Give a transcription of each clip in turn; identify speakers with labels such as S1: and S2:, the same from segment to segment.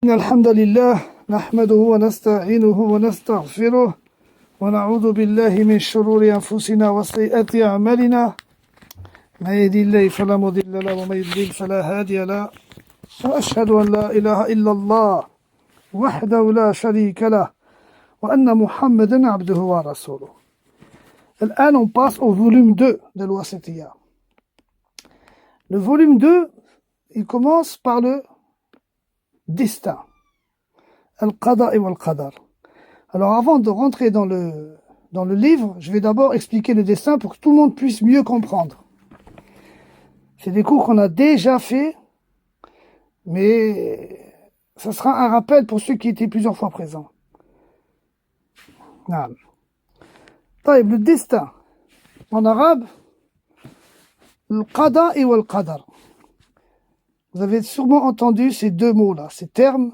S1: إن الحمد لله نحمده ونستعينه ونستغفره ونعوذ بالله من شرور أنفسنا وسيئات أعمالنا من يهده الله فلا مضل له ومن يضلل فلا هادي له وأشهد أن لا إله إلا الله وحده لا شريك له وأن محمدا عبده ورسوله. الآن on passe au volume 2 de l'Wasitiyya. Le volume 2, il commence par le destin. Al-Qada et Wal-Qadar. Alors avant de rentrer dans le livre, je vais d'abord expliquer le destin pour que tout le monde puisse mieux comprendre. C'est des cours qu'on a déjà fait, mais ça sera un rappel pour ceux qui étaient plusieurs fois présents. Le destin. En arabe, Al-Qada et Wal-Qadar. Vous avez sûrement entendu ces deux mots-là, ces termes.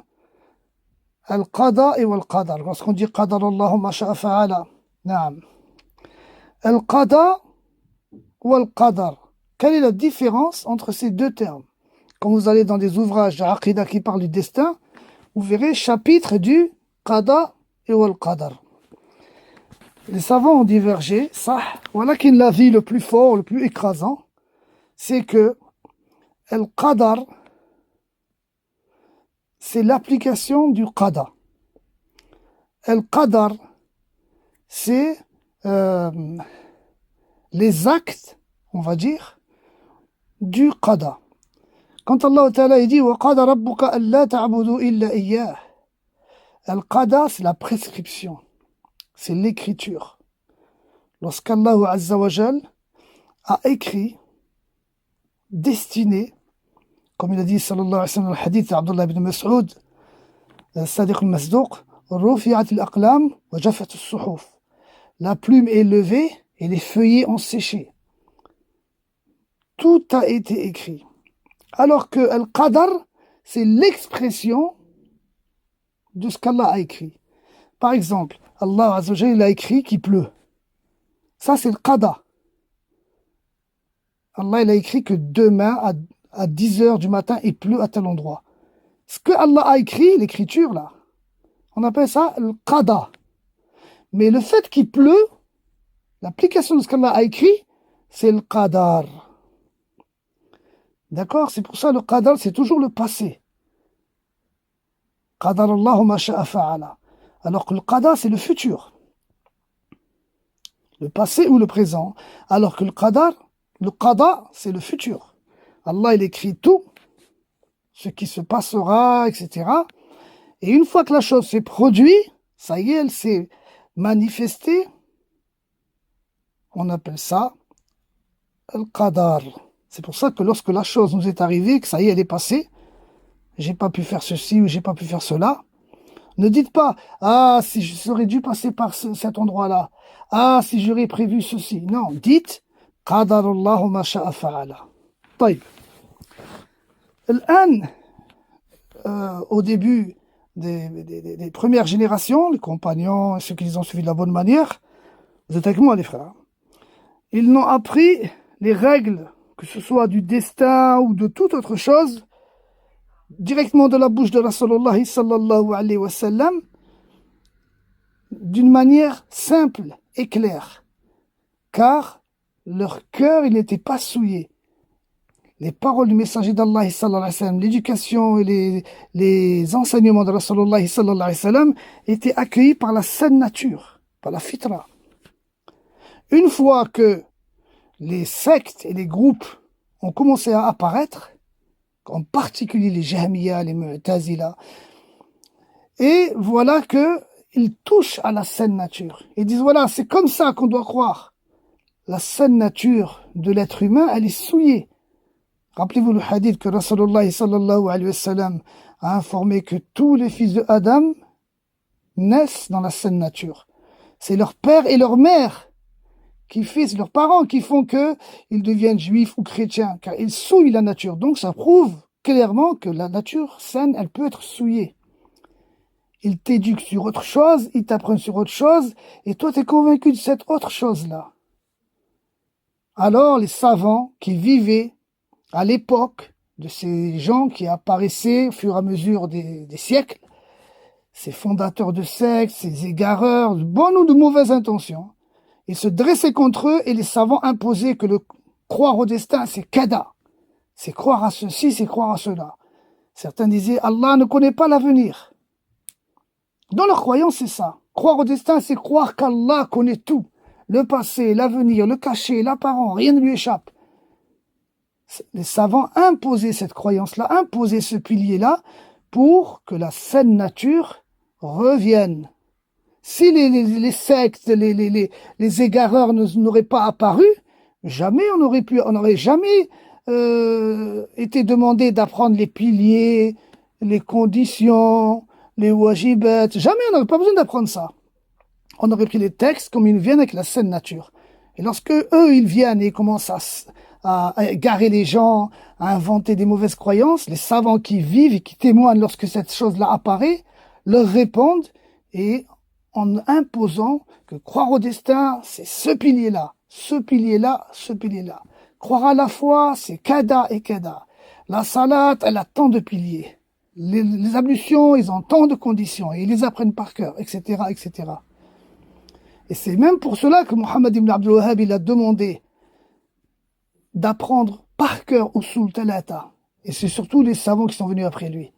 S1: Al-Qada et Wal-Qadar. Lorsqu'on dit Qadar Allahu ma sha'a fa'ala. Naam. Al-Qada ou Al-Qadar. Quelle est la différence entre ces deux termes? Quand vous allez dans des ouvrages d'Aqida qui parlent du destin, vous verrez chapitre du Qada et Wal-Qadar. Les savants ont divergé, ça. Voilà qu'il l'avis le plus fort, le plus écrasant, c'est que Al-Qadar, c'est l'application du Qada. Al-Qadar, c'est les actes, on va dire, du Qada. Quand Allah Ta'ala dit وَقَدَ رَبُّكَ أَلَّا تَعْبُدُوا إِلَّا إِيَّاهُ. Al-Qada, c'est la prescription, c'est l'écriture. Lorsqu'Allah Azza wa Jal a écrit, destiné, comme il a dit sallallahu alayhi wa sallam dans le hadith d'Abdullah ibn Mas'ud, Sadiq al-Masduq, Rufi'at al-aqlam wa jafat al-suhuf. La plume est levée et les feuillets ont séché. Tout a été écrit. Alors que Al-Qadar, c'est l'expression de ce qu'Allah a écrit. Par exemple, Allah Azza wa Jalla a écrit qu'il pleut. Ça, c'est le Qada. Allah il a écrit que demain, à 10h du matin, il pleut à tel endroit. Ce que Allah a écrit, l'écriture là, on appelle ça le Qada. Mais le fait qu'il pleut, l'application de ce qu'Allah a écrit, c'est le Qadar. D'accord? C'est pour ça le Qadar, c'est toujours le passé. Qadar Allahu ma sha'a fa'ala. Alors que le Qada, c'est le futur. Le passé ou le présent. Alors que le Qada, c'est le futur. Allah, il écrit tout, ce qui se passera, etc. Et une fois que la chose s'est produite, ça y est, elle s'est manifestée, on appelle ça Al-Qadar. C'est pour ça que lorsque la chose nous est arrivée, que ça y est, elle est passée, j'ai pas pu faire ceci ou j'ai pas pu faire cela, ne dites pas, ah, si je serais dû passer par cet endroit-là, ah, si j'aurais prévu ceci. Non, dites, Qadar Allahu ma sha'a fa'ala. طيب. الآن, au début des premières générations, les compagnons, ceux qui les ont suivis de la bonne manière, vous êtes avec moi les frères, ils n'ont appris les règles, que ce soit du destin ou de toute autre chose, directement de la bouche de Rasulullah sallallahu alayhi wa sallam, d'une manière simple et claire, car leur cœur, il n'était pas souillé. Les paroles du messager d'Allah sallallahu alayhi wa sallam, l'éducation et les enseignements de Rasulullah sallallahu alayhi wa sallam étaient accueillis par la saine nature, par la fitra. Une fois que les sectes et les groupes ont commencé à apparaître, en particulier les Jahmiya, les Mu'tazila, et voilà qu'ils touchent à la saine nature. Ils disent, voilà, c'est comme ça qu'on doit croire. La saine nature de l'être humain, elle est souillée. Rappelez-vous le hadith que Rasulullah sallallahu alayhi wa sallam a informé que tous les fils de Adam naissent dans la saine nature. C'est leur père et leur mère c'est leurs parents qui font qu'ils deviennent juifs ou chrétiens, car ils souillent la nature. Donc ça prouve clairement que la nature saine, elle peut être souillée. Ils t'éduquent sur autre chose, ils t'apprennent sur autre chose, et toi tu es convaincu de cette autre chose-là. Alors les savants qui vivaient à l'époque de ces gens qui apparaissaient au fur et à mesure des siècles, ces fondateurs de sectes, ces égareurs, de bonnes ou de mauvaises intentions. Ils se dressaient contre eux et les savants imposaient que le croire au destin, c'est kada. C'est croire à ceci, c'est croire à cela. Certains disaient, Allah ne connaît pas l'avenir. Dans leur croyance, c'est ça. Croire au destin, c'est croire qu'Allah connaît tout. Le passé, l'avenir, le caché, l'apparent, rien ne lui échappe. Les savants imposaient cette croyance-là, imposaient ce pilier-là pour que la saine nature revienne. Si les sectes, les égareurs n'auraient pas apparu, jamais on n'aurait jamais été demandé d'apprendre les piliers, les conditions, les wajibat. Jamais on n'aurait pas besoin d'apprendre ça. On aurait pris les textes comme ils viennent avec la saine nature. Et lorsque eux, ils viennent et commencent à égarer les gens, à inventer des mauvaises croyances, les savants qui vivent et qui témoignent lorsque cette chose-là apparaît, leur répondent et en imposant que croire au destin, c'est ce pilier-là, ce pilier-là, ce pilier-là. Croire à la foi, c'est kada et kada. La salat, elle a tant de piliers. Les ablutions, ils ont tant de conditions et ils les apprennent par cœur, etc., etc. Et c'est même pour cela que Mohammed ibn Abdul Wahhab, il a demandé d'apprendre par cœur Usul Talata. Et c'est surtout les savants qui sont venus après lui.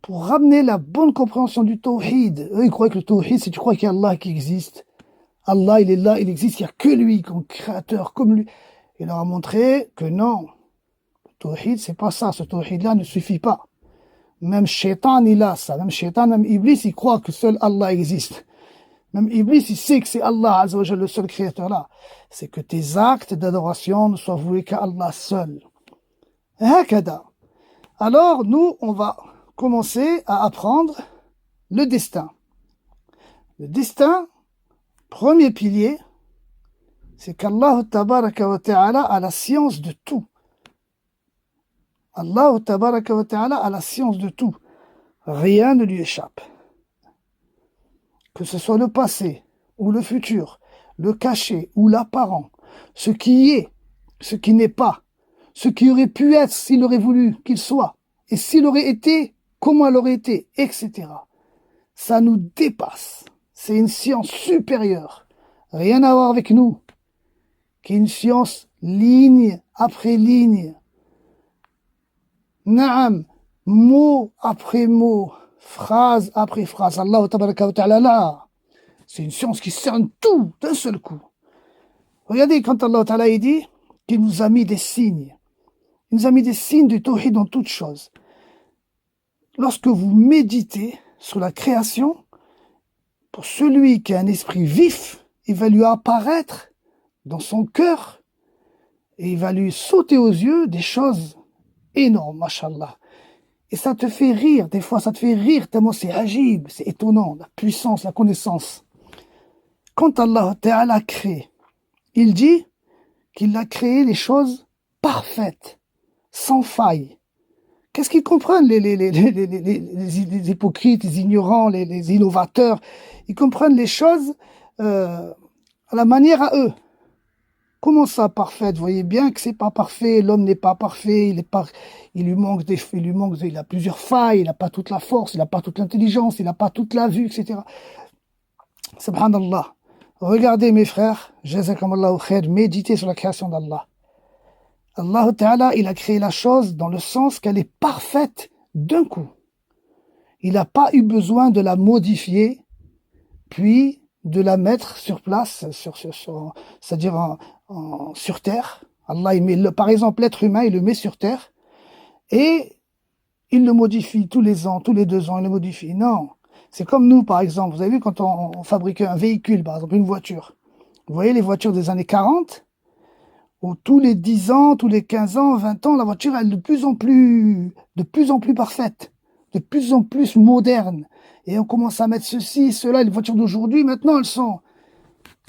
S1: Pour ramener la bonne compréhension du tawhid. Eux, ils croient que le tawhid, c'est tu crois qu'il y a Allah qui existe. Allah, il est là, il existe, il n'y a que lui comme créateur, comme lui. Il leur a montré que non. Le tawhid, c'est pas ça. Ce tawhid-là ne suffit pas. Même Shaitan, il a ça. Même Shaitan, même Iblis, il croit que seul Allah existe. Même Iblis, il sait que c'est Allah, Azza wa Jalla, le seul créateur là. C'est que tes actes d'adoration ne soient voués qu'à Allah seul. Hakada. Alors, nous, on va commencer à apprendre le destin. Le destin, premier pilier, c'est qu'Allah tabaraka wa ta'ala a la science de tout. Allah tabaraka wa ta'ala a la science de tout. Rien ne lui échappe. Que ce soit le passé ou le futur, le caché ou l'apparent, ce qui est, ce qui n'est pas, ce qui aurait pu être s'il aurait voulu qu'il soit, et s'il aurait été, comment elle aurait été, etc. Ça nous dépasse. C'est une science supérieure. Rien à voir avec nous. Qui est une science ligne après ligne. Naam, mot après mot, phrase après phrase. Allah tabaraka wa ta'ala là. C'est une science qui cerne tout d'un seul coup. Regardez quand Allah ta'ala dit qu'il nous a mis des signes. Il nous a mis des signes du tawhid dans toutes choses. Lorsque vous méditez sur la création, pour celui qui a un esprit vif, il va lui apparaître dans son cœur et il va lui sauter aux yeux des choses énormes, mashallah. Et ça te fait rire, des fois ça te fait rire tellement c'est agib, c'est étonnant, la puissance, la connaissance. Quand Allah Ta'ala crée, il dit qu'il a créé les choses parfaites, sans faille. Qu'est-ce qu'ils comprennent les hypocrites, les ignorants, les innovateurs? Ils comprennent les choses à la manière à eux. Comment ça, parfait? Vous voyez bien que c'est pas parfait, l'homme n'est pas parfait, il a plusieurs failles, il n'a pas toute la force, il n'a pas toute l'intelligence, il n'a pas toute la vue, etc. Subhanallah. Regardez mes frères, jazakumullahu khair, méditez sur la création d'Allah. Allah Ta'ala, il a créé la chose dans le sens qu'elle est parfaite d'un coup. Il n'a pas eu besoin de la modifier, puis de la mettre sur place, c'est-à-dire sur terre. Allah, il met par exemple, l'être humain, il le met sur terre et il le modifie tous les ans, tous les 2 ans, il le modifie. Non, c'est comme nous, par exemple. Vous avez vu quand on fabriquait un véhicule, par exemple une voiture. Vous voyez les voitures des années 40, où tous les 10 ans, tous les 15 ans, 20 ans, la voiture elle est de plus en plus parfaite, de plus en plus moderne. Et on commence à mettre ceci, cela, les voitures d'aujourd'hui, maintenant elles sont,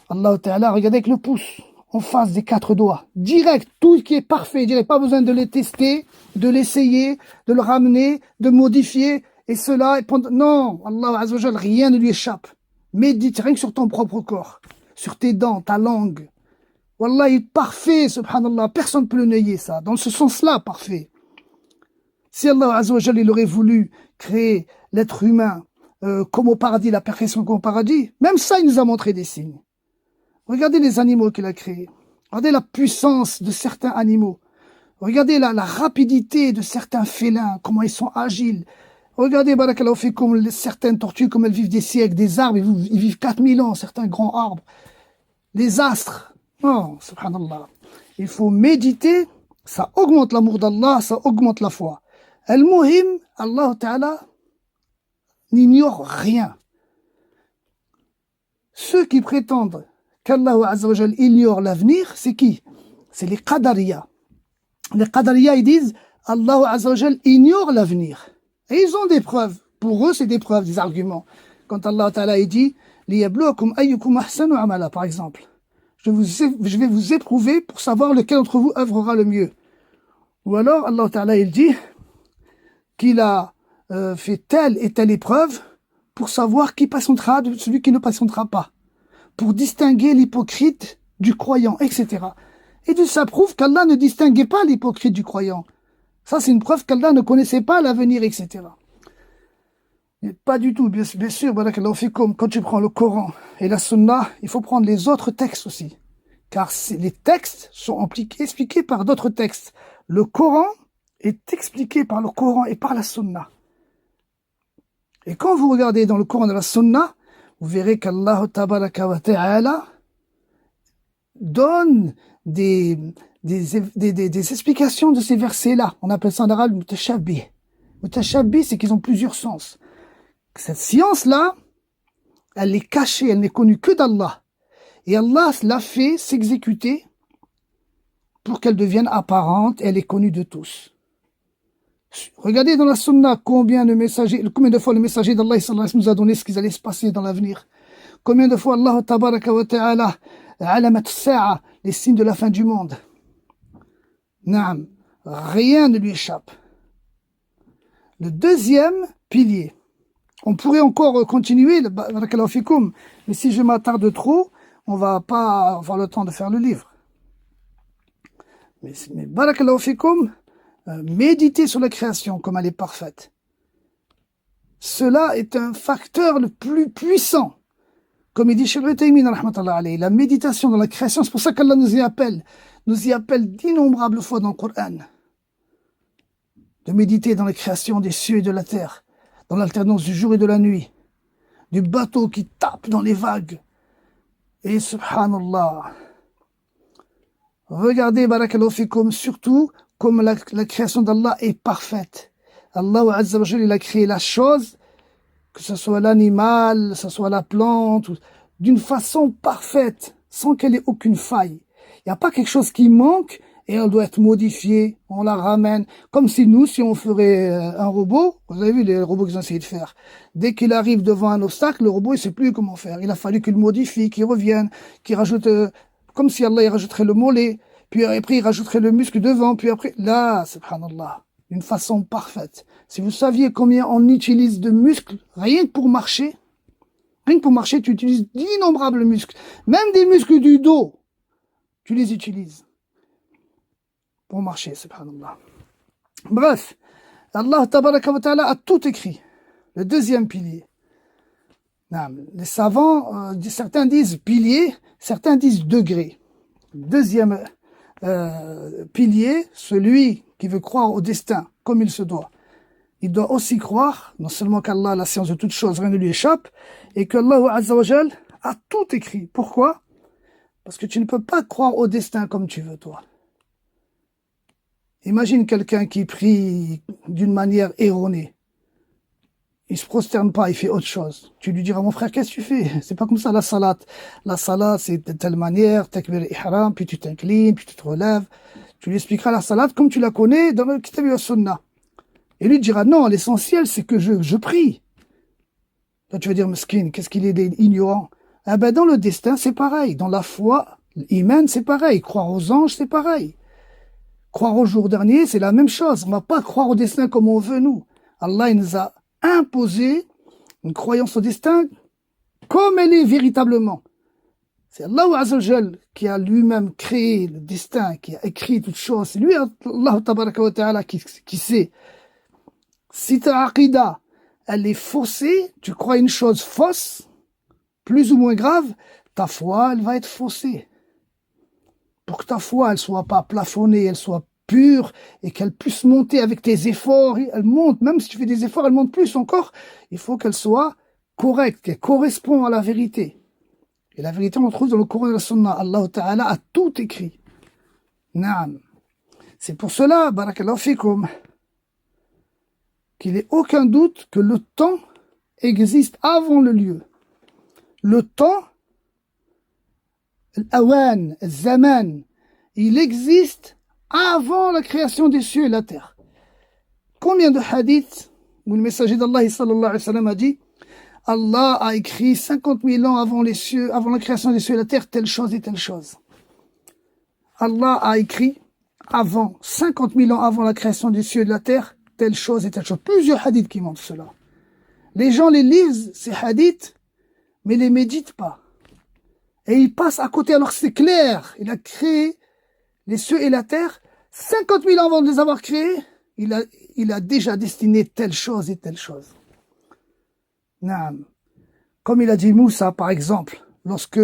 S1: Allah Ta'ala, regardez avec le pouce, en face des 4 doigts, direct, tout qui est parfait, direct, pas besoin de les tester, de l'essayer, de le ramener, de modifier, et cela, non, Allah Azza wa Jal, rien ne lui échappe. Médite rien que sur ton propre corps, sur tes dents, ta langue. Wallah, il est parfait, subhanallah, personne ne peut le nier ça, dans ce sens-là, parfait. Si Allah Azza wa Jalla, il aurait voulu créer l'être humain comme au paradis, la perfection comme au paradis, même ça, il nous a montré des signes. Regardez les animaux qu'il a créés. Regardez la puissance de certains animaux. Regardez la rapidité de certains félins, comment ils sont agiles. Regardez, barakallahu fikoum, certaines tortues, comme elles vivent des siècles, des arbres, ils vivent 4000 ans, certains grands arbres. Les astres. Oh, subhanallah. Il faut méditer, ça augmente l'amour d'Allah, ça augmente la foi. Al-Muhim, Allah Ta'ala n'ignore rien. Ceux qui prétendent qu'Allah Azza wa Jal ignore l'avenir, c'est qui? C'est les Qadariya. Les Qadariya, ils disent Allah Azza wa Jal ignore l'avenir. Et ils ont des preuves. Pour eux, c'est des preuves, des arguments. Quand Allah Ta'ala dit liyabluwakum ayyukum ahsanu amala, par exemple. Je vais vous éprouver pour savoir lequel d'entre vous œuvrera le mieux. Ou alors, Allah Ta'ala, il dit qu'il a fait telle et telle épreuve pour savoir qui patientera de celui qui ne patientera pas. Pour distinguer l'hypocrite du croyant, etc. Et tout ça prouve qu'Allah ne distinguait pas l'hypocrite du croyant. Ça, c'est une preuve qu'Allah ne connaissait pas l'avenir, etc. Mais pas du tout, bien sûr, quand tu prends le Coran et la Sunna, il faut prendre les autres textes aussi. Car les textes sont expliqués par d'autres textes. Le Coran est expliqué par le Coran et par la Sunna. Et quand vous regardez dans le Coran et la Sunna, vous verrez qu'Allah tabaraka wa ta'ala donne des explications de ces versets-là. On appelle ça en arabe mutashabbih. Mutashabbih, c'est qu'ils ont plusieurs sens. Cette science-là, elle est cachée, elle n'est connue que d'Allah. Et Allah l'a fait s'exécuter pour qu'elle devienne apparente et elle est connue de tous. Regardez dans la Sunna combien de fois le messager d'Allah nous a donné ce qui allait se passer dans l'avenir. Combien de fois Allah tabaraka wa ta'ala alamat as-sa'a, les signes de la fin du monde. Naam, rien ne lui échappe. Le deuxième pilier. On pourrait encore continuer, barakallahu fikoum, mais si je m'attarde trop, on va pas avoir le temps de faire le livre. Mais barakallahu fikoum, méditer sur la création comme elle est parfaite. Cela est un facteur le plus puissant. Comme il dit Cheikh Al-Utaymin, la méditation dans la création, c'est pour ça qu'Allah nous y appelle d'innombrables fois dans le Coran. De méditer dans la création des cieux et de la terre, dans l'alternance du jour et de la nuit, du bateau qui tape dans les vagues. Et subhanallah, regardez, barakallahu fikoum, surtout comme la création d'Allah est parfaite. Allah Azza wa Jalla, il a créé la chose, que ce soit l'animal, que ce soit la plante, d'une façon parfaite, sans qu'elle ait aucune faille. Il n'y a pas quelque chose qui manque et elle doit être modifiée, on la ramène. Comme si on ferait un robot, vous avez vu les robots qu'ils ont essayé de faire. Dès qu'il arrive devant un obstacle, le robot, il ne sait plus comment faire. Il a fallu qu'il modifie, qu'il revienne, qu'il rajoute, comme si Allah il rajouterait le mollet, puis après il rajouterait le muscle devant, puis après, là, subhanallah, d'une façon parfaite. Si vous saviez combien on utilise de muscles, rien que pour marcher, tu utilises d'innombrables muscles. Même des muscles du dos, tu les utilises pour marcher, subhanallah. Bref, Allah tabaraka wa ta'ala a tout écrit. Le deuxième pilier. Les savants, certains disent pilier, certains disent degré. Deuxième pilier, celui qui veut croire au destin comme il se doit. Il doit aussi croire, non seulement qu'Allah a la science de toutes choses, rien ne lui échappe, et qu'Allah Azza wa Jal a tout écrit. Pourquoi? Parce que tu ne peux pas croire au destin comme tu veux, toi. Imagine quelqu'un qui prie d'une manière erronée. Il se prosterne pas, il fait autre chose. Tu lui diras, mon frère, qu'est-ce que tu fais? C'est pas comme ça la salat. La salat, c'est de telle manière, takbir ihram, puis tu t'inclines, puis tu te relèves. Tu lui expliqueras la salat comme tu la connais dans le kitab et la sunna. Et lui dira, non, l'essentiel, c'est que je prie. Toi, tu vas dire, meskin, qu'est-ce qu'il est ignorant? Ah ben, dans le destin, c'est pareil. Dans la foi, l'iman, c'est pareil. Croire aux anges, c'est pareil. Croire au jour dernier, c'est la même chose. On va pas croire au destin comme on veut, nous. Allah, il nous a imposé une croyance au destin comme elle est véritablement. C'est Allah Azza wa Jal qui a lui-même créé le destin, qui a écrit toutes choses. C'est lui, Allah Tabaraka wa Ta'ala, qui sait. Si ta aqida, elle est faussée, tu crois une chose fausse, plus ou moins grave, ta foi, elle va être faussée. Pour que ta foi, elle soit pas plafonnée, elle soit pure et qu'elle puisse monter avec tes efforts, elle monte, même si tu fais des efforts, elle monte plus encore, il faut qu'elle soit correcte, qu'elle correspond à la vérité. Et la vérité, on le trouve dans le Coran et la Sunna. Allah Ta'ala a tout écrit. Naam. C'est pour cela, barakallahu fikum, qu'il n'est aucun doute que le temps existe avant le lieu. Le temps, l'awan, le zaman, il existe avant la création des cieux et la terre. Combien de hadiths où le messager d'Allah sallallahu alayhi wa sallam a dit Allah a écrit 50 000 ans avant les cieux, avant la création des cieux et la terre, telle chose et telle chose. Allah a écrit avant, 50 000 ans avant la création des cieux et de la terre, telle chose et telle chose. Plusieurs hadiths qui montrent cela. Les gens les lisent, ces hadiths, mais les méditent pas. Et ils passent à côté alors que c'est clair. Il a créé les cieux et la terre. 50 000 ans avant de les avoir créés, il a déjà destiné telle chose et telle chose. Naam. Comme il a dit Moussa, par exemple, lorsque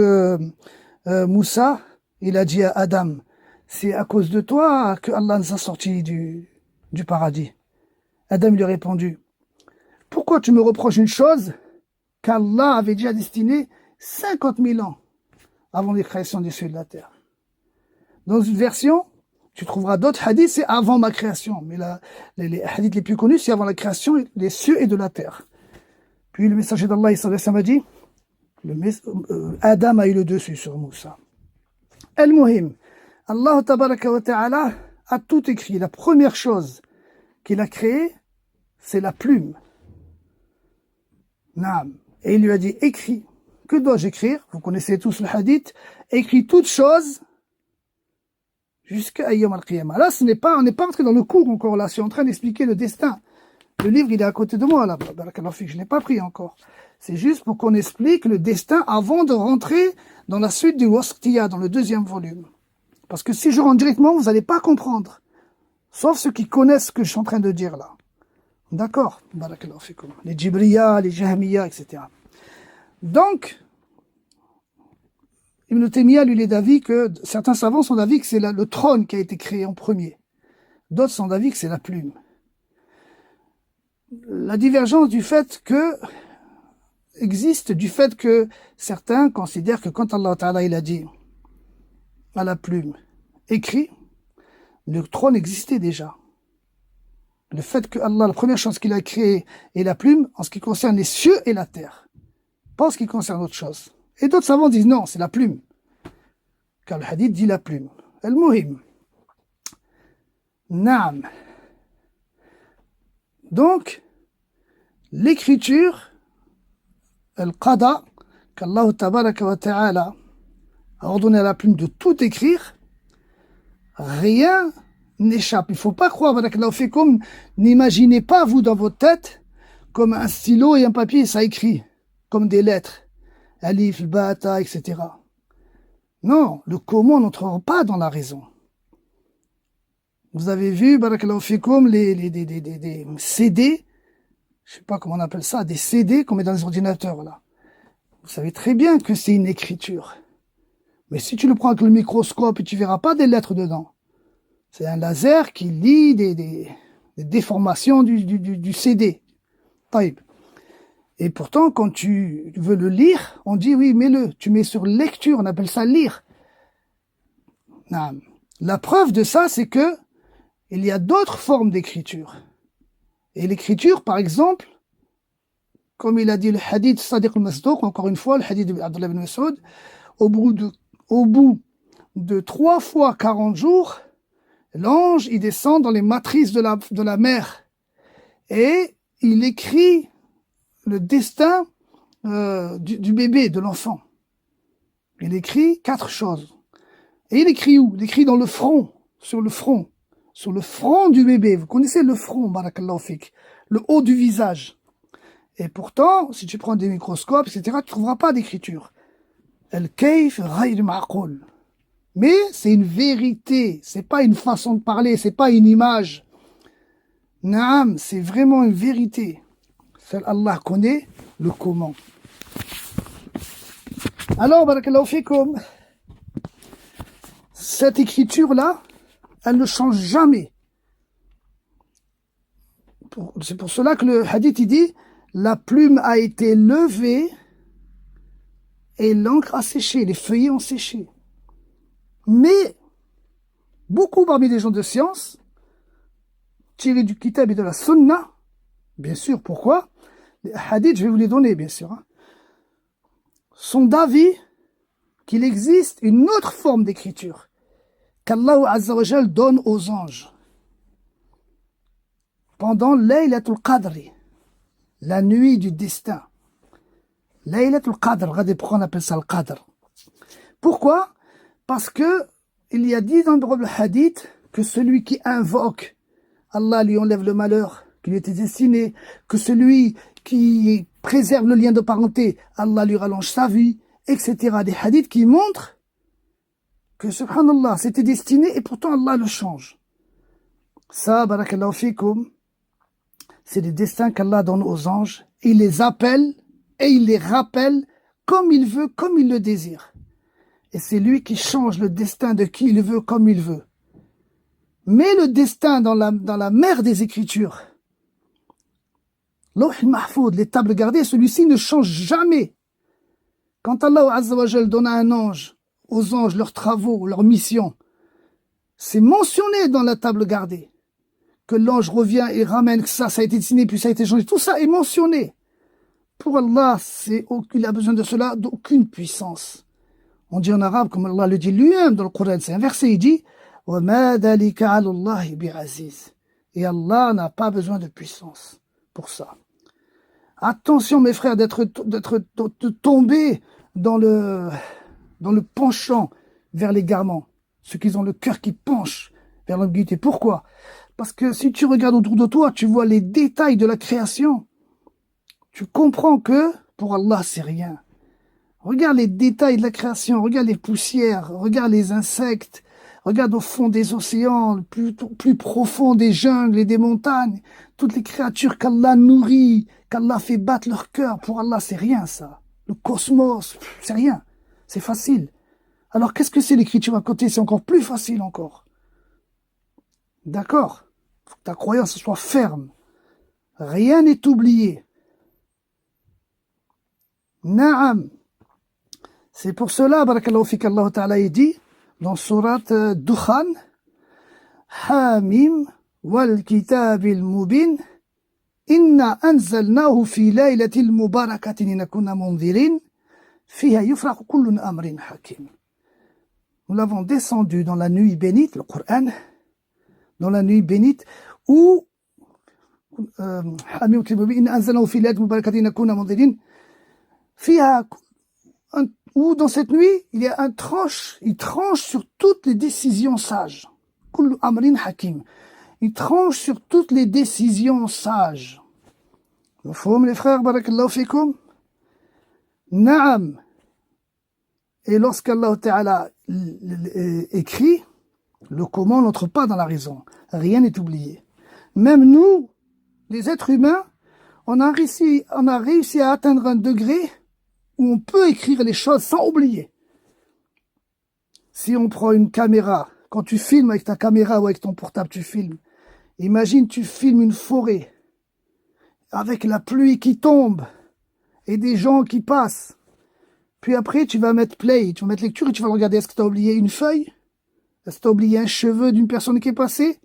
S1: Moussa, il a dit à Adam, c'est à cause de toi que Allah nous a sortis du paradis. Adam lui a répondu, pourquoi tu me reproches une chose qu'Allah avait déjà destinée 50 000 ans avant les créations des cieux et de la terre. Dans une version, tu trouveras d'autres hadiths, c'est avant ma création. Mais les hadiths les plus connus, c'est avant la création des cieux et de la terre. Puis le messager d'Allah, il a dit, Adam a eu le dessus sur Moussa. Al-Muhim, Allah tabaraka wa ta'ala a tout écrit. La première chose qu'il a créée, c'est la plume. Naam. Et il lui a dit, écris. Que dois-je écrire? Vous connaissez tous le hadith. Écris toutes choses jusqu'à Yom al-Qiyamah. Là, on n'est pas entré dans le cours encore. Là, je suis en train d'expliquer le destin. Le livre, il est à côté de moi, là. Je ne l'ai pas pris encore. C'est juste pour qu'on explique le destin avant de rentrer dans la suite du Wasqtiya, dans le deuxième volume. Parce que si je rentre directement, vous n'allez pas comprendre. Sauf ceux qui connaissent ce que je suis en train de dire là. D'accord? Les Djibriya, les Jahmiya, etc. Donc, Ibn Taymiyyah, lui, il est d'avis que certains savants sont d'avis que c'est le trône qui a été créé en premier. D'autres sont d'avis que c'est la plume. La divergence existe du fait que certains considèrent que quand Allah Ta'ala il a dit à la plume, écrit, le trône existait déjà. Le fait que Allah, la première chose qu'il a créée est la plume en ce qui concerne les cieux et la terre. Pas en ce qui concerne autre chose. Et d'autres savants disent non, c'est la plume. Car le hadith dit la plume. Al-Muhim. Naam. Donc, l'écriture, Al-Qada, qu'Allah tabaraka wa ta'ala a ordonné à la plume de tout écrire, rien n'échappe. Il ne faut pas croire, n'imaginez pas vous dans votre tête comme un stylo et un papier, ça écrit, comme des lettres, alif, bata, etc. Non, le comment n'entrera pas dans la raison. Vous avez vu, barakallahu fikum, des CD, je sais pas comment on appelle ça, des CD qu'on met dans les ordinateurs, là. Vous savez très bien que c'est une écriture. Mais si tu le prends avec le microscope, tu verras pas des lettres dedans. C'est un laser qui lit des déformations du CD. Taïb. Et pourtant, quand tu veux le lire, on dit oui, mets-le. Tu mets sur lecture, on appelle ça lire. Non. La preuve de ça, c'est que il y a d'autres formes d'écriture. Et l'écriture, par exemple, comme il a dit le hadith Sadiq al-Masduq, encore une fois, le hadith d'Abdullah ibn Mas'ud, au bout de 3 fois 40 jours, l'ange, il descend dans les matrices de la mer et il écrit le destin du bébé, de l'enfant. Il écrit 4 choses. Et il écrit où? Il écrit dans le front, sur le front du bébé. Vous connaissez le front, barakallahu fik, le haut du visage. Et pourtant, si tu prends des microscopes, etc., tu ne trouveras pas d'écriture. Al-kayf ghayr ma'qul. Mais c'est une vérité, c'est pas une façon de parler, c'est pas une image. Naam, c'est vraiment une vérité. Seul Allah connaît le comment. Alors, barakallahu fikum, cette écriture-là, elle ne change jamais. C'est pour cela que le hadith il dit la plume a été levée et l'encre a séché, les feuillets ont séché. Mais beaucoup parmi les gens de science, tirés du kitab et de la sunna, bien sûr, pourquoi? Les hadiths, je vais vous les donner, bien sûr, sont d'avis qu'il existe une autre forme d'écriture qu'Allah Azza wa Jal donne aux anges pendant Laylatul Qadri, la nuit du destin. Laylatul Qadr, regardez pourquoi on appelle ça le Qadr. Pourquoi? Parce que il y a dit dans le hadith que celui qui invoque Allah lui enlève le malheur qui lui était destiné, que celui qui préserve le lien de parenté, Allah lui rallonge sa vie, etc. Des hadiths qui montrent que, subhanallah, c'était destiné et pourtant Allah le change. Ça, barakallahu fikum, c'est des destins qu'Allah donne aux anges. Il les appelle et il les rappelle comme il veut, comme il le désire. Et c'est lui qui change le destin de qui il veut, comme il veut. Mais le destin dans la mer des Écritures, Lawh al-Mahfoud, les tables gardées, celui-ci ne change jamais. Quand Allah Azza wa Jal donne à un ange, aux anges, leurs travaux, leurs missions, c'est mentionné dans la table gardée. Que l'ange revient et ramène que ça a été dessiné, puis ça a été changé. Tout ça est mentionné. Pour Allah, il a besoin de cela, d'aucune puissance. On dit en arabe, comme Allah le dit lui-même dans le Coran, c'est un verset, il dit وَمَا ذَلِكَ عَلَى اللَّهِ بِعَزِيزٍ. Et Allah n'a pas besoin de puissance pour ça. Attention mes frères de tomber dans le penchant vers l'égarement. Ceux qui ont le cœur qui penche vers l'ambiguïté. Pourquoi? Parce que si tu regardes autour de toi, tu vois les détails de la création. Tu comprends que pour Allah, c'est rien. Regarde les détails de la création, regarde les poussières, regarde les insectes, regarde au fond des océans, plus profond des jungles et des montagnes, toutes les créatures qu'Allah nourrit, qu'Allah fait battre leur cœur. Pour Allah, c'est rien ça. Le cosmos, c'est rien. C'est facile. Alors qu'est-ce que c'est l'écriture à côté? C'est encore plus facile encore. D'accord? Faut que ta croyance soit ferme. Rien n'est oublié. Naam. C'est pour cela, barakallahu fik, Allah Ta'ala dit dans surat Dukhan, Hamim wal kitabil mubin, inna anzalnahu fi laylatil mubarakatin linakuna munzirin, fiha yufraqu kullu amrin hakim. Nous l'avons descendu dans la nuit bénite, le Coran, dans la nuit bénite, où Hamim wal mubin, inna anzalnahu fi laylatil mubarakatin linakuna munzirin, fiha, où dans cette nuit, il y a il tranche sur toutes les décisions sages. Kullu amrin hakim. Il tranche sur toutes les décisions sages. Mafhoum les frères, barakallahu fikum. Naam. Et lorsqu'Allah Ta'ala écrit, le comment n'entre pas dans la raison. Rien n'est oublié. Même nous, les êtres humains, on a réussi à atteindre un degré où on peut écrire les choses sans oublier. Si on prend une caméra, quand tu filmes avec ta caméra ou avec ton portable, tu filmes. Imagine, tu filmes une forêt avec la pluie qui tombe et des gens qui passent. Puis après, tu vas mettre play, tu vas mettre lecture et tu vas regarder. Est-ce que tu as oublié une feuille? Est-ce que tu as oublié un cheveu d'une personne qui est passée?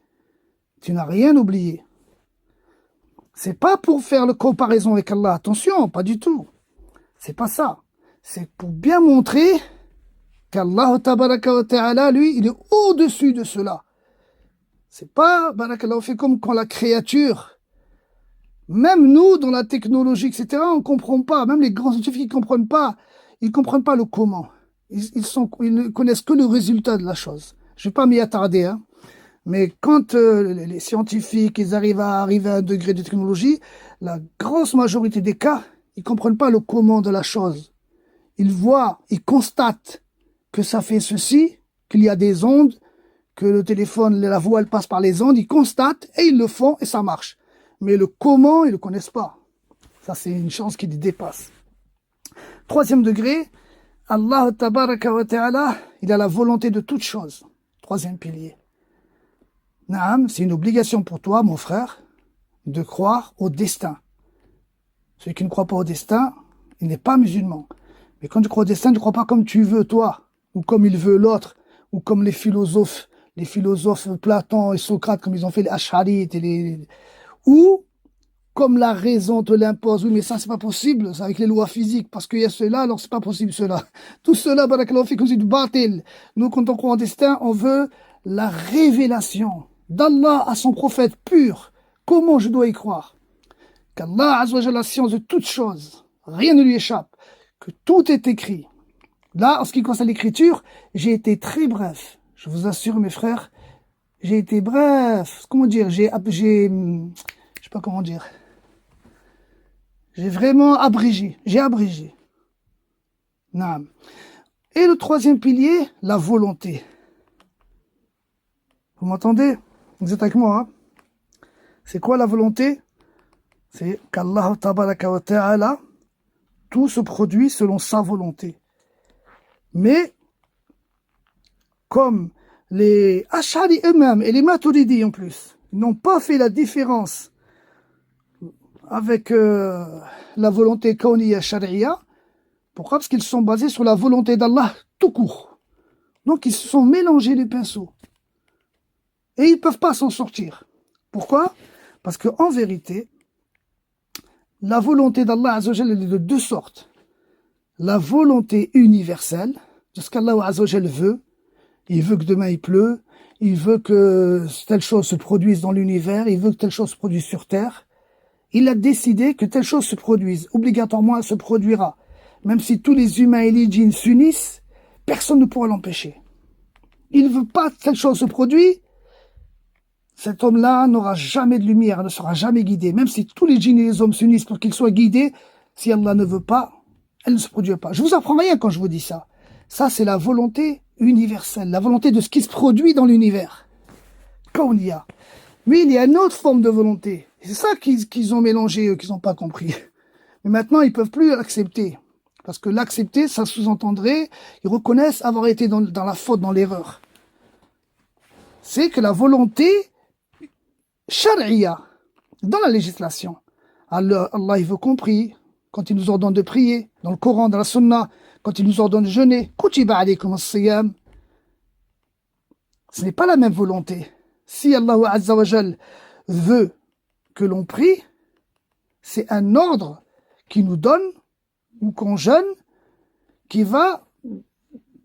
S1: Tu n'as rien oublié. C'est pas pour faire le comparaison avec Allah. Attention, pas du tout. C'est pas ça. C'est pour bien montrer qu'Allah tabaraka wa ta'ala, lui, il est au-dessus de cela. C'est pas, barakallahu fikum, quand la créature, même nous, dans la technologie, etc., on comprend pas, même les grands scientifiques, ils comprennent pas le comment. Ils ne connaissent que le résultat de la chose. Je vais pas m'y attarder, hein. Mais quand les scientifiques, ils arrivent à un degré de technologie, la grosse majorité des cas, ils comprennent pas le comment de la chose. Ils voient, ils constatent que ça fait ceci, qu'il y a des ondes, que le téléphone, la voix, elle passe par les ondes, ils constatent et ils le font et ça marche. Mais le comment, ils ne le connaissent pas. Ça, c'est une chance qui les dépasse. Troisième degré, Allah tabaraka wa ta'ala, il a la volonté de toutes choses. Troisième pilier. Naam, c'est une obligation pour toi, mon frère, de croire au destin. Celui qui ne croit pas au destin, il n'est pas musulman. Mais quand tu crois au destin, tu ne crois pas comme tu veux toi, ou comme il veut l'autre, ou comme les philosophes Platon et Socrate, comme ils ont fait les Ash'arites ou comme la raison te l'impose. Oui, mais ça, c'est pas possible, c'est avec les lois physiques, parce qu'il y a cela, alors c'est pas possible cela. Tout cela, barakallahu fikum, c'est du batil. Nous, quand on croit au destin, on veut la révélation d'Allah à son prophète pur. Comment je dois y croire? Qu'Allah Azza wa Jalla a la science de toutes choses, rien ne lui échappe, que tout est écrit. Là, en ce qui concerne l'écriture, j'ai été très bref. Je vous assure, mes frères, j'ai été bref. Comment dire? Je sais pas comment dire. J'ai vraiment abrégé. J'ai abrégé. Naam. Et le troisième pilier, la volonté. Vous m'entendez? Vous êtes avec moi, hein? C'est quoi la volonté? C'est qu'Allah tabaraka wa ta'ala, tout se produit selon sa volonté. Mais, comme les Ash'ari eux-mêmes et les Maturidi en plus, n'ont pas fait la différence avec la volonté kawniyya shari'iyya. Pourquoi? Parce qu'ils sont basés sur la volonté d'Allah tout court. Donc ils se sont mélangés les pinceaux. Et ils ne peuvent pas s'en sortir. Pourquoi? Parce qu'en vérité, la volonté d'Allah Azza wa Jalla est de deux sortes. La volonté universelle, de ce qu'Allah Azza wa Jalla veut. Il veut que demain il pleut, il veut que telle chose se produise dans l'univers, il veut que telle chose se produise sur Terre. Il a décidé que telle chose se produise. Obligatoirement, elle se produira. Même si tous les humains et les djinns s'unissent, personne ne pourra l'empêcher. Il ne veut pas que telle chose se produise. Cet homme-là n'aura jamais de lumière, ne sera jamais guidé. Même si tous les djinns et les hommes s'unissent pour qu'il soit guidé, si Allah ne veut pas, elle ne se produira pas. Je vous apprends rien quand je vous dis ça. Ça, c'est la volonté universelle, la volonté de ce qui se produit dans l'univers. Kawniyya. Mais il y a une autre forme de volonté. C'est ça qu'ils ont mélangé, qu'ils n'ont pas compris. Mais maintenant, ils ne peuvent plus l'accepter. Parce que l'accepter, ça sous-entendrait, ils reconnaissent avoir été dans la faute, dans l'erreur. C'est que la volonté shari'iyya, dans la législation, Allah il veut compris, quand il nous ordonne de prier, dans le Coran, dans la Sunna, quand il nous ordonne de jeûner, kutiba alaykum as-siyam, ce n'est pas la même volonté. Si Allah Azza wa Jal veut que l'on prie, c'est un ordre qui nous donne, ou qu'on jeûne, qui va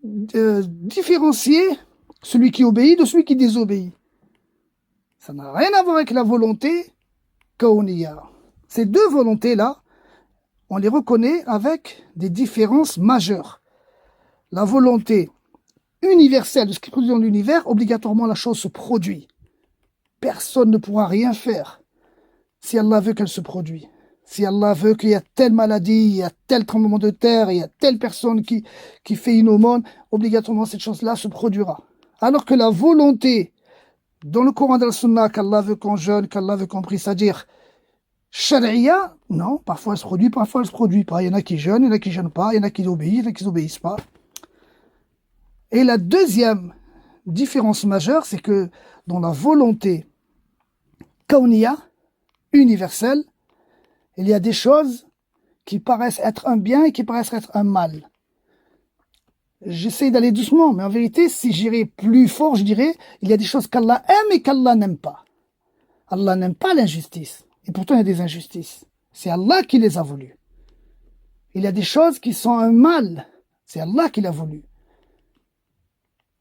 S1: différencier celui qui obéit de celui qui désobéit. Ça n'a rien à voir avec la volonté kawniyya. Ces deux volontés-là, on les reconnaît avec des différences majeures. La volonté universelle de ce qui produit dans l'univers, obligatoirement la chose se produit. Personne ne pourra rien faire si Allah veut qu'elle se produise. Si Allah veut qu'il y ait telle maladie, il y a tel tremblement de terre, il y a telle personne qui fait une aumône, obligatoirement cette chose-là se produira. Alors que la volonté, dans le Coran de la Sunna, qu'Allah veut qu'on jeûne, qu'Allah veut qu'on prie, c'est-à-dire Shari'iyya, non, parfois elle se produit, parfois elle se produit pas. Il y en a qui jeûnent, il y en a qui jeûnent pas, il y en a qui obéissent, il y en a qui n'obéissent pas. Et la deuxième différence majeure, c'est que dans la volonté kawniyya, universelle, il y a des choses qui paraissent être un bien et qui paraissent être un mal. J'essaie d'aller doucement, mais en vérité, si j'irais plus fort, je dirais, il y a des choses qu'Allah aime et qu'Allah n'aime pas. Allah n'aime pas l'injustice. Et pourtant, il y a des injustices. C'est Allah qui les a voulues. Il y a des choses qui sont un mal. C'est Allah qui l'a voulu.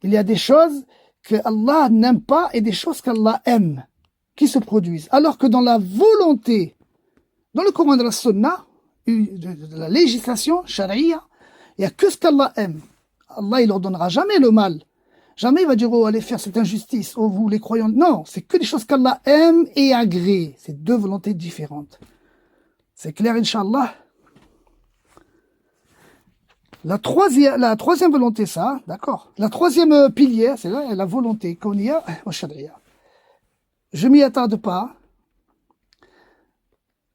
S1: Il y a des choses que Allah n'aime pas et des choses qu'Allah aime, qui se produisent. Alors que dans la volonté, dans le Coran de la Sunna, de la législation, Shari'iyya, il n'y a que ce qu'Allah aime. Allah, il ordonnera jamais le mal. Jamais il va dire, oh, allez faire cette injustice, oh, vous les croyants. Non, c'est que des choses qu'Allah aime et agrée. C'est deux volontés différentes. C'est clair, Inch'Allah? La troisième volonté, ça, d'accord. La troisième pilier, c'est la volonté qu'on y a au sharia. Je m'y attarde pas.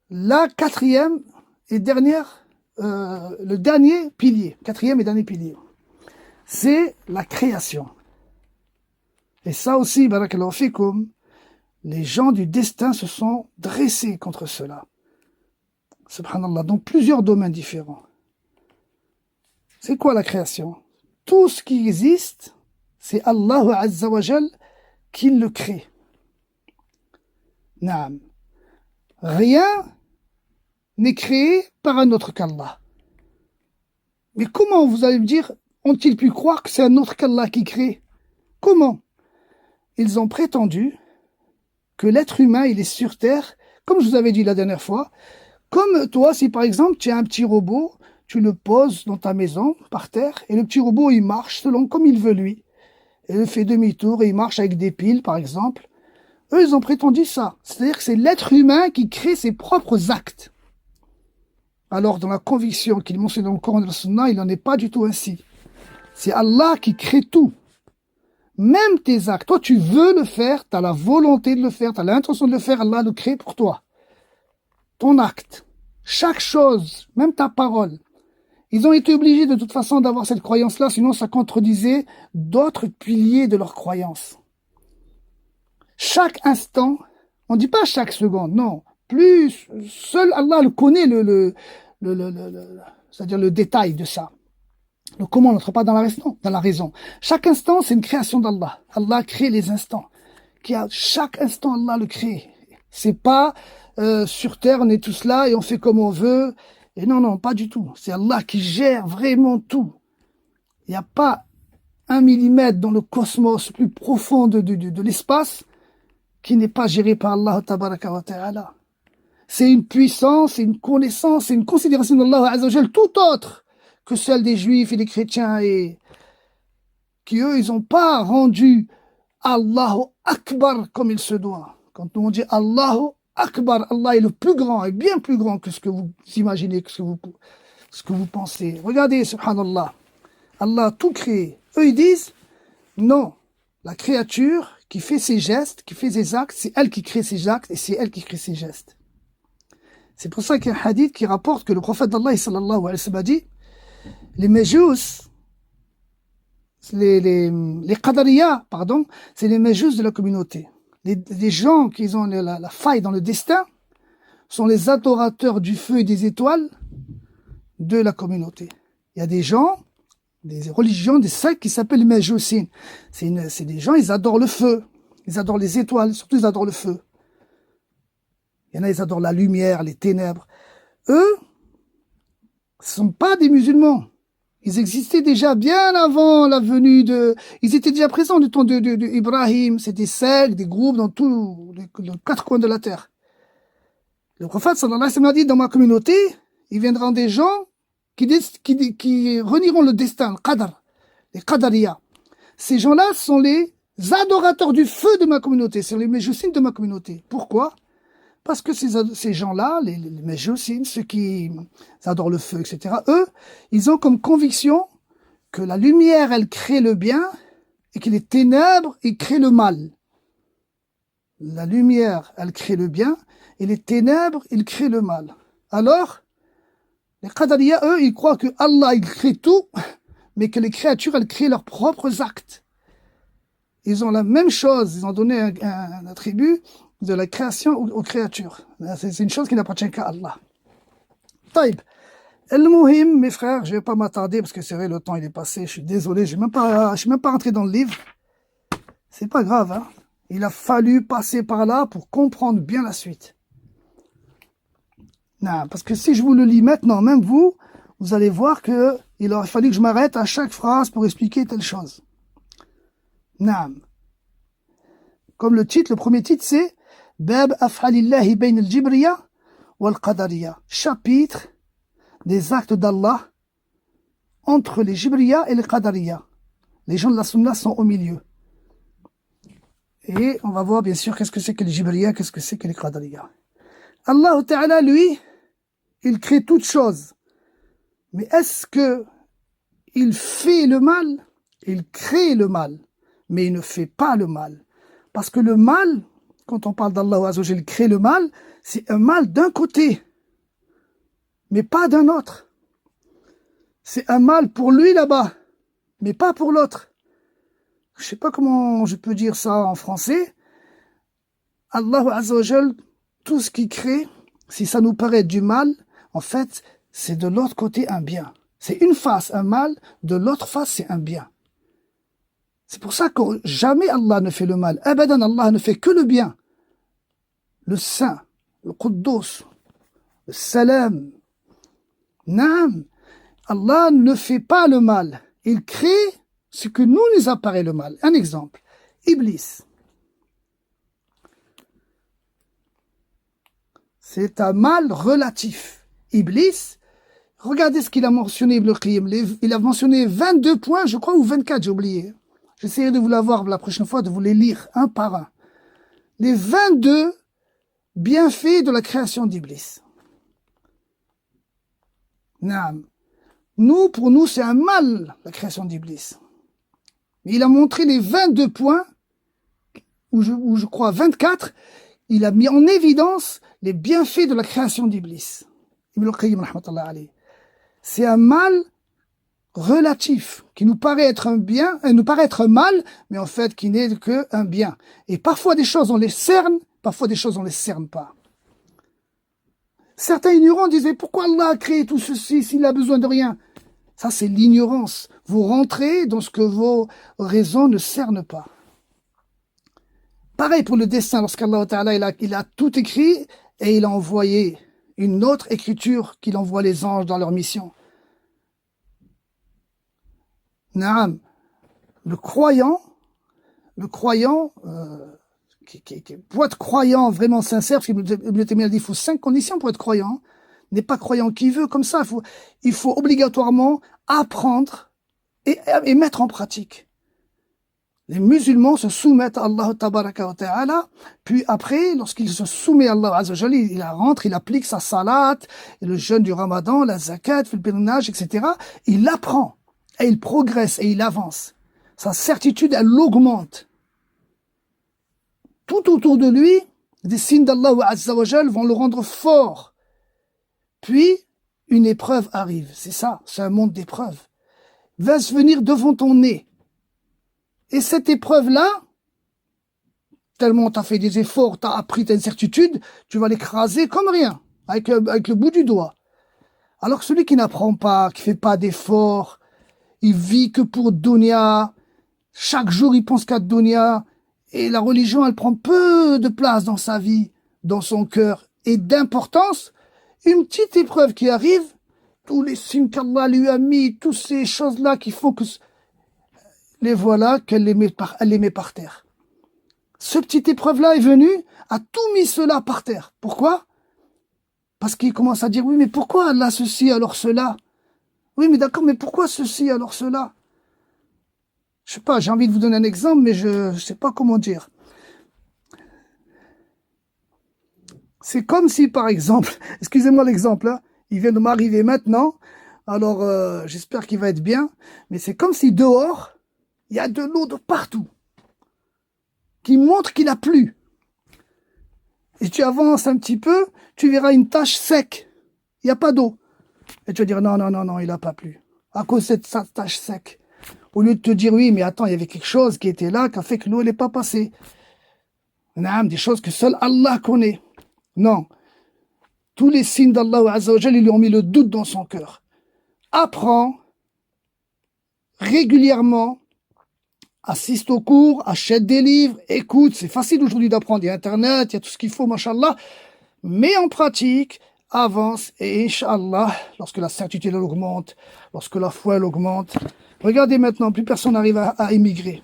S1: La quatrième et dernière, le dernier pilier, quatrième et dernier pilier, c'est la création. Et ça aussi, barakallahu fikum, les gens du destin se sont dressés contre cela. Subhanallah, dans plusieurs domaines différents. C'est quoi la création? Tout ce qui existe, c'est Allah Azza wa Jal qui le crée. Naam. Rien n'est créé par un autre qu'Allah. Mais comment, vous allez me dire, ont-ils pu croire que c'est un autre qu'Allah qui crée? Comment? Ils ont prétendu que l'être humain, il est sur terre, comme je vous avais dit la dernière fois, comme toi, si par exemple tu as un petit robot, tu le poses dans ta maison, par terre, et le petit robot, il marche selon comme il veut lui. Et il fait demi-tour et il marche avec des piles, par exemple. Eux, ils ont prétendu ça. C'est-à-dire que c'est l'être humain qui crée ses propres actes. Alors, dans la conviction qu'il mentionne dans le Coran et la Sunna, il n'en est pas du tout ainsi. C'est Allah qui crée tout. Même tes actes. Toi, tu veux le faire, tu as la volonté de le faire, tu as l'intention de le faire, Allah le crée pour toi. Ton acte, chaque chose, même ta parole. Ils ont été obligés de toute façon d'avoir cette croyance-là, sinon ça contredisait d'autres piliers de leur croyance. Chaque instant, on ne dit pas chaque seconde, non. Plus, seul Allah le connaît, c'est-à-dire le détail de ça. Le comment n'entre pas dans la raison. Chaque instant, c'est une création d'Allah. Allah crée les instants. Chaque instant, Allah le crée. C'est pas sur terre, on est tous là et on fait comme on veut. Et non, pas du tout. C'est Allah qui gère vraiment tout. Il n'y a pas 1 millimètre dans le cosmos plus profond de l'espace qui n'est pas géré par Allah tabaraka wa ta'ala. C'est une puissance, c'est une connaissance, c'est une considération d'Allah Azza wa Jal tout autre que celle des Juifs et des chrétiens et qui eux, ils n'ont pas rendu Allahu Akbar comme il se doit. Quand on dit Allahu Akbar, Allah est le plus grand et bien plus grand que ce que vous imaginez, que ce que vous pensez. Regardez, subhanallah, Allah a tout créé. Eux, ils disent, non, la créature qui fait ses gestes, qui fait ses actes, c'est elle qui crée ses actes et c'est elle qui crée ses gestes. C'est pour ça qu'il y a un hadith qui rapporte que le prophète d'Allah, sallallahu alayhi wa sallam, a dit, les Majus, les Qadariya, pardon, c'est les Majus de la communauté. Les gens qui ont la faille dans le destin sont les adorateurs du feu et des étoiles de la communauté. Il y a des gens, des religions, des sectes qui s'appellent les Majusin. C'est des gens, ils adorent le feu, ils adorent les étoiles, surtout ils adorent le feu. Il y en a, ils adorent la lumière, les ténèbres. Eux, ce ne sont pas des musulmans. Ils existaient déjà bien avant la venue de... Ils étaient déjà présents du temps de Ibrahim. C'est des sectes, des groupes dans tous les 4 coins de la terre. Le prophète sallallahu alayhi wa sallam a dit, dans ma communauté, il viendront des gens qui renieront le destin, le qadar, les qadariya. Ces gens-là sont les adorateurs du feu de ma communauté, c'est les méjoussines de ma communauté. Pourquoi? Parce que ces gens-là, les méjoussines, ceux qui adorent le feu, etc., eux, ils ont comme conviction que la lumière, elle crée le bien et que les ténèbres, ils créent le mal. La lumière, elle crée le bien et les ténèbres, ils créent le mal. Alors, les Qadariya, eux, ils croient que Allah, il crée tout, mais que les créatures, elles créent leurs propres actes. Ils ont la même chose, ils ont donné un attribut de la création aux créatures. C'est une chose qui n'appartient qu'à Allah. Taïb. El-Muhim, mes frères, je ne vais pas m'attarder parce que c'est vrai, le temps il est passé, je suis désolé, je ne suis même pas rentré dans le livre. C'est pas grave, hein. Il a fallu passer par là pour comprendre bien la suite. Non, parce que si je vous le lis maintenant, même vous allez voir que il aurait fallu que je m'arrête à chaque phrase pour expliquer telle chose. Non. Comme le premier titre c'est Bab af'alillahi bayn al-jibriya wal-qadariya. Chapitre des actes d'Allah entre les jibriya et les qadariya. Les gens de la sunna sont au milieu. Et on va voir bien sûr qu'est-ce que c'est que les jibriya, qu'est-ce que c'est que les qadariya. Allah Ta'ala, lui, il crée toutes choses. Mais est-ce que il fait le mal, il crée le mal, mais il ne fait pas le mal. Parce que le mal, quand on parle d'Allah Azza wa Jal, il crée le mal, c'est un mal d'un côté, mais pas d'un autre. C'est un mal pour lui là-bas, mais pas pour l'autre. Je ne sais pas comment je peux dire ça en français. Allah Azza wa Jal, tout ce qu'il crée, si ça nous paraît du mal, en fait, c'est de l'autre côté un bien. C'est une face, un mal, de l'autre face, c'est un bien. C'est pour ça que jamais Allah ne fait le mal. Abadan, Allah ne fait que le bien. Le saint, le Quddus, le salam. Naam. Allah ne fait pas le mal. Il crée ce que nous apparaît le mal. Un exemple. Iblis. C'est un mal relatif. Iblis, regardez ce qu'il a mentionné, Ibn al-Qayyim. Il a mentionné 22 points, je crois, ou 24, j'ai oublié. J'essaierai de vous l'avoir la prochaine fois, de vous les lire un par un. Les 22 bienfaits de la création d'Iblis. Naam. Pour nous, c'est un mal, la création d'Iblis. Mais il a montré les 22 points, ou je crois 24, il a mis en évidence les bienfaits de la création d'Iblis. Ibn al-Qayyim, rahmatullah alayhi. C'est un mal relatif, qui nous paraît être un bien, nous paraît être un mal, mais en fait qui n'est qu'un bien. Et parfois des choses on les cerne, parfois des choses on les cerne pas. Certains ignorants disaient pourquoi Allah a créé tout ceci s'il a besoin de rien. Ça c'est l'ignorance. Vous rentrez dans ce que vos raisons ne cernent pas. Pareil pour le destin, lorsqu'Allah Ta'ala il a tout écrit et il a envoyé une autre écriture qu'il envoie les anges dans leur mission. Naam, le croyant, pour être croyant vraiment sincère, Ibn Taymiyyah dit il faut 5 conditions pour être croyant. N'est pas croyant qui veut comme ça. Il faut obligatoirement apprendre et mettre en pratique. Les musulmans se soumettent à Allah tabaraka wa ta'ala, puis après, lorsqu'il se soumet à Allah azza wa jalla, il rentre, il applique sa salat, le jeûne du ramadan, la zakat, le pèlerinage, etc. Il apprend, et il progresse, et il avance. Sa certitude, elle l'augmente. Tout autour de lui, des signes d'Allah azza wa jalla vont le rendre fort. Puis, une épreuve arrive. C'est ça, c'est un monde d'épreuves. Va se venir devant ton nez. Et cette épreuve-là, tellement tu as fait des efforts, tu as appris ta certitude, tu vas l'écraser comme rien, avec le bout du doigt. Alors que celui qui n'apprend pas, qui fait pas d'efforts, il vit que pour dunya, chaque jour il pense qu'à dunya, et la religion elle prend peu de place dans sa vie, dans son cœur, et d'importance, une petite épreuve qui arrive, tous les signes qu'Allah lui a mis, toutes ces choses-là qui font que les voilà qu'elle les met par terre. Cette petite épreuve-là est venue, a tout mis cela par terre. Pourquoi? Parce qu'il commence à dire, oui, mais pourquoi Allah ceci, alors cela? Oui, mais d'accord, mais pourquoi ceci, alors cela? Je sais pas, j'ai envie de vous donner un exemple, mais je sais pas comment dire. C'est comme si, par exemple, excusez-moi l'exemple, hein, il vient de m'arriver maintenant, alors j'espère qu'il va être bien, mais c'est comme si dehors, il y a de l'eau de partout, qui montre qu'il a plu. Et tu avances un petit peu, tu verras une tache sec. Il n'y a pas d'eau. Et tu vas dire, non, il n'a pas plu. À cause de cette tache sec. Au lieu de te dire, oui, mais attends, il y avait quelque chose qui était là, qui a fait que l'eau n'est pas passée. Des choses que seul Allah connaît. Non. Tous les signes d'Allah Azza wa Jalla, ils lui ont mis le doute dans son cœur. Apprends régulièrement, assiste aux cours, achète des livres, écoute, c'est facile aujourd'hui d'apprendre, il y a Internet, il y a tout ce qu'il faut, machallah, mets en pratique, avance, et Inch'Allah, lorsque la certitude elle augmente, lorsque la foi elle augmente, regardez maintenant, plus personne n'arrive à émigrer,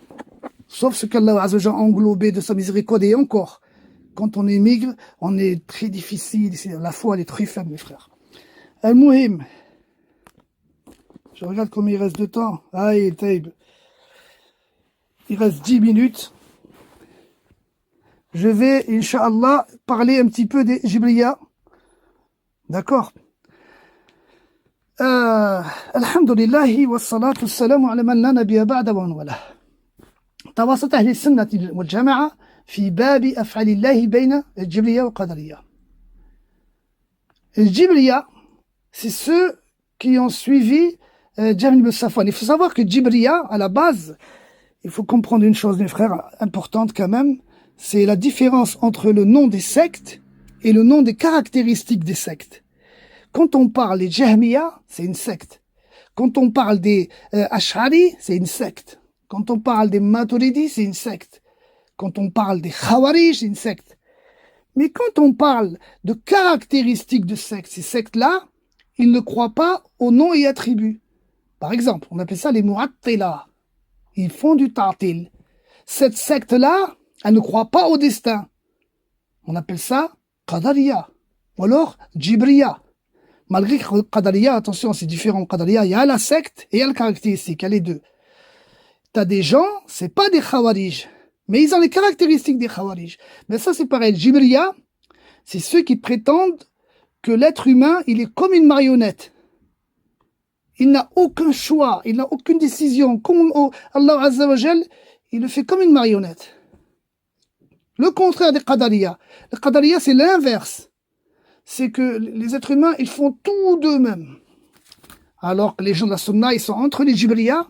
S1: sauf ce qu'Allah Azza wa Jalla a englobé de sa miséricorde, et encore, quand on émigre, on est très difficile, la foi elle est très faible, mes frères. Al-Muhim, je regarde combien il reste de temps, aïe, taïb. Il reste 10 minutes. Je vais, Inch'Allah, parler un petit peu des Jibriya. D'accord. الحمد لله والصلاة والسلام على من لا نبي بعد ومن والاه. تواسط أهل السنة والجماعة في باب أفعال الله بين الجبرية والقدرية. Les Jibriya, c'est ceux qui ont suivi Jahm ibn Safwan. Il faut savoir que Jibriya, à la base, il faut comprendre une chose, mes frères, importante quand même, c'est la différence entre le nom des sectes et le nom des caractéristiques des sectes. Quand on parle des Jahmiya, c'est une secte. Quand on parle des Ash'ari, c'est une secte. Quand on parle des Maturidi, c'est une secte. Quand on parle des Khawarij, c'est une secte. Mais quand on parle de caractéristiques de sectes, ces sectes-là, ils ne croient pas aux noms et attributs. Par exemple, on appelle ça les Mu'attila. Ils font du ta'til. Cette secte-là, elle ne croit pas au destin. On appelle ça Qadariya. Ou alors Jibriya. Malgré que Qadariya, attention, c'est différent. Qadariya, il y a la secte et il y a la caractéristique. Il y a les deux. T'as des gens, c'est pas des Khawarij, mais ils ont les caractéristiques des Khawarij. Mais ça, c'est pareil. Jibriya, c'est ceux qui prétendent que l'être humain, il est comme une marionnette. Il n'a aucun choix, il n'a aucune décision. Comme Allah Azza wa Jal, il le fait comme une marionnette. Le contraire des Qadariya. Les Qadariya, c'est l'inverse. C'est que les êtres humains, ils font tout d'eux-mêmes. Alors que les gens de la Sunna, ils sont entre les Jibriya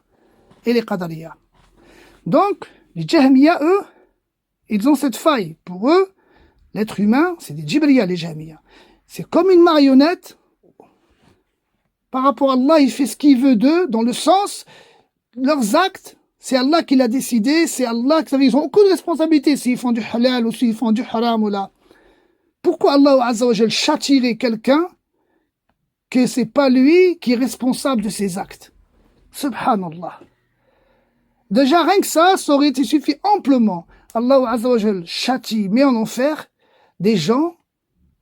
S1: et les Qadariya. Donc, les Jahmiya, eux, ils ont cette faille. Pour eux, l'être humain, c'est des Jibriya, les Jahmiya. C'est comme une marionnette. Par rapport à Allah, il fait ce qu'il veut d'eux, dans le sens, leurs actes, c'est Allah qui l'a décidé, c'est Allah qui ils n'ont aucune responsabilité s'ils font du halal ou s'ils font du haram ou là. Pourquoi Allah Azza wa Jal châtierait quelqu'un que c'est pas lui qui est responsable de ses actes? Subhanallah. Déjà, rien que ça aurait été suffi amplement. Allah Azza wa Jal châtie, met en enfer des gens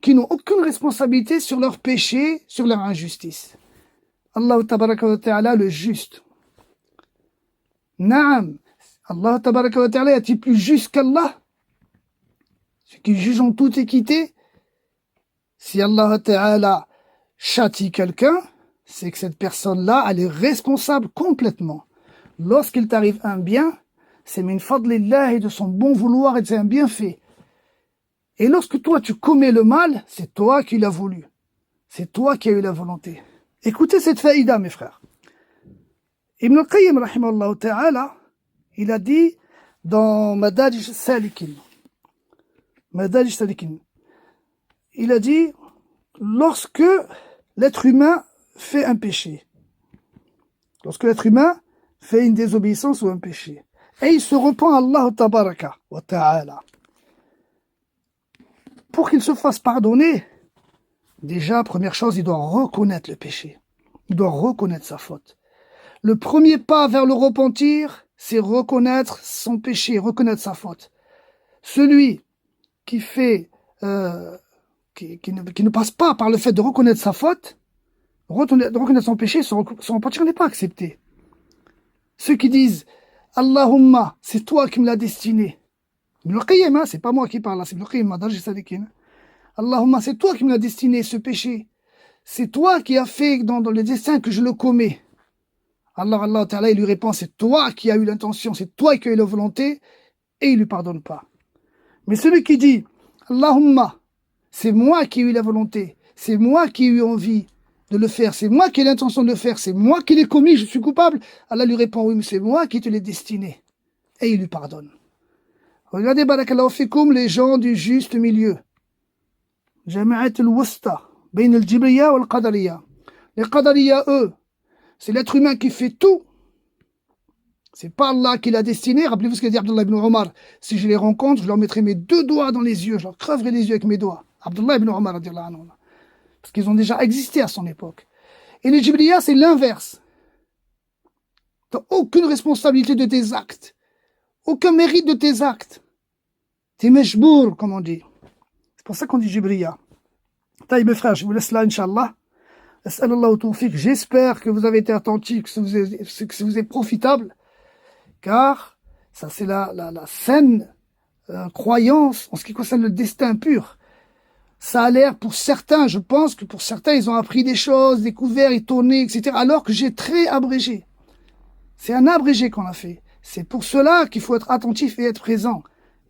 S1: qui n'ont aucune responsabilité sur leurs péchés, sur leur injustice. Allah tabaraka wa ta'ala, le juste. Naam. Allah tabaraka wa ta'ala est-il plus juste qu'Allah? Ce qui juge en toute équité. Si Allah ta'ala châtie quelqu'un, c'est que cette personne-là, elle est responsable complètement. Lorsqu'il t'arrive un bien, c'est min fadlillah et de son bon vouloir et c'est un bienfait. Et lorsque toi tu commets le mal, c'est toi qui l'as voulu. C'est toi qui as eu la volonté. Écoutez cette faïda, mes frères. Ibn al-Qayyim, rahimahullah ta'ala, il a dit dans Madarij Salikin, il a dit, lorsque l'être humain fait un péché, lorsque l'être humain fait une désobéissance ou un péché, et il se repent à Allah tabaraka wa ta'ala, pour qu'il se fasse pardonner, déjà, première chose, il doit reconnaître le péché. Il doit reconnaître sa faute. Le premier pas vers le repentir, c'est reconnaître son péché, reconnaître sa faute. Celui qui fait, qui ne passe pas par le fait de reconnaître sa faute, de reconnaître son péché, son repentir n'est pas accepté. Ceux qui disent Allahumma, c'est toi qui me l'as destiné. Ibn al-Qayyim, c'est pas moi qui parle, c'est Ibn al-Qayyim, Madarij Salikin. Allahumma, c'est toi qui me l'as destiné, ce péché. C'est toi qui as fait dans le destin que je le commets. Allah Ta'ala, il lui répond, c'est toi qui as eu l'intention, c'est toi qui as eu la volonté, et il lui pardonne pas. Mais celui qui dit, Allahumma, c'est moi qui ai eu la volonté, c'est moi qui ai eu envie de le faire, c'est moi qui ai l'intention de le faire, c'est moi qui l'ai commis, je suis coupable. Allah lui répond, oui, mais c'est moi qui te l'ai destiné. Et il lui pardonne. Regardez, barakallahu fikoum, les gens du juste milieu. Jama'at al-Wusta, bain al-Jibriya ou al-Qadariya. Les Qadariya, eux, c'est l'être humain qui fait tout. C'est pas Allah qui l'a destiné. Rappelez-vous ce qu'a dit Abdullah ibn Omar. Si je les rencontre, je leur mettrai mes deux doigts dans les yeux. Je leur creverai les yeux avec mes doigts. Abdullah ibn Omar, parce qu'ils ont déjà existé à son époque. Et les Jibriya, c'est l'inverse. Tu n'as aucune responsabilité de tes actes. Aucun mérite de tes actes. Tu es meshbour, comme on dit. C'est pour ça qu'on dit Jibriya. Taïb, mes frères, je vous laisse là, Inch'Allah. J'espère que vous avez été attentifs, que ça vous est profitable, car ça c'est la saine croyance en ce qui concerne le destin pur. Ça a l'air, pour certains, je pense que pour certains, ils ont appris des choses, découvert, étonné, etc. Alors que j'ai très abrégé. C'est un abrégé qu'on a fait. C'est pour cela qu'il faut être attentif et être présent.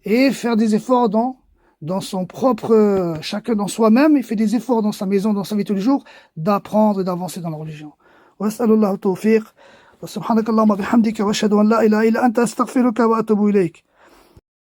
S1: Et faire des efforts dans son propre, chacun dans soi-même, il fait des efforts dans sa maison, dans sa vie tous les jours, d'apprendre et d'avancer dans la religion. وأسأل الله التوفيق وسبحانك اللهم بحمدك وأشهد أن لا إله إلا أنت أستغفرك وأتوب إليك